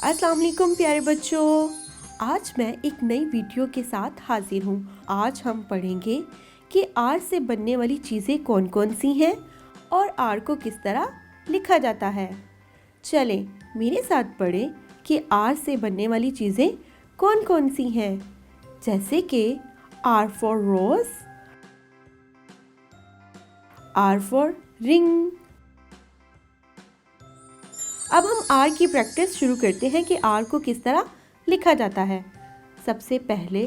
अस्सलाम वालेकुम प्यारे बच्चों, आज मैं एक नई वीडियो के साथ हाजिर हूँ। आज हम पढ़ेंगे कि आर से बनने वाली चीज़ें कौन कौन सी हैं और आर को किस तरह लिखा जाता है। चलें मेरे साथ पढ़ें कि आर से बनने वाली चीज़ें कौन कौन सी हैं, जैसे कि R for rose, R for ring. अब हम आर की प्रैक्टिस शुरू करते हैं कि आर को किस तरह लिखा जाता है। सबसे पहले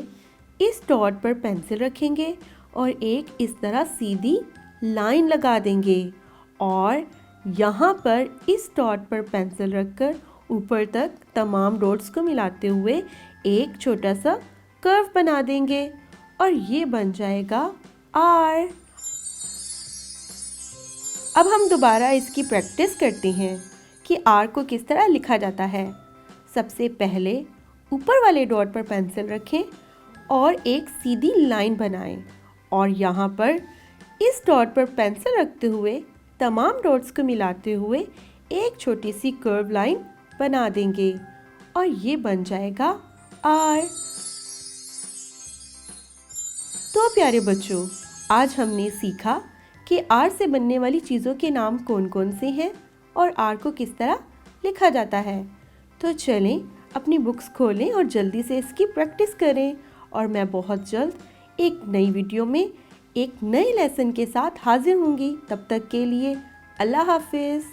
इस डॉट पर पेंसिल रखेंगे और एक इस तरह सीधी लाइन लगा देंगे और यहाँ पर इस डॉट पर पेंसिल रखकर ऊपर तक तमाम डॉट्स को मिलाते हुए एक छोटा सा कर्व बना देंगे और ये बन जाएगा आर। अब हम दोबारा इसकी प्रैक्टिस करते हैं कि आर को किस तरह लिखा जाता है। सबसे पहले ऊपर वाले डॉट पर पेंसिल रखें और एक सीधी लाइन बनाएं और यहाँ पर इस डॉट पर पेंसिल रखते हुए तमाम डॉट्स को मिलाते हुए एक छोटी सी कर्व लाइन बना देंगे और ये बन जाएगा आर। तो प्यारे बच्चों, आज हमने सीखा कि आर से बनने वाली चीज़ों के नाम कौन कौन से हैं और आर को किस तरह लिखा जाता है। तो चलें अपनी बुक्स खोलें और जल्दी से इसकी प्रैक्टिस करें और मैं बहुत जल्द एक नई वीडियो में एक नए लेसन के साथ हाजिर होंगी। तब तक के लिए अल्लाह हाफिज़।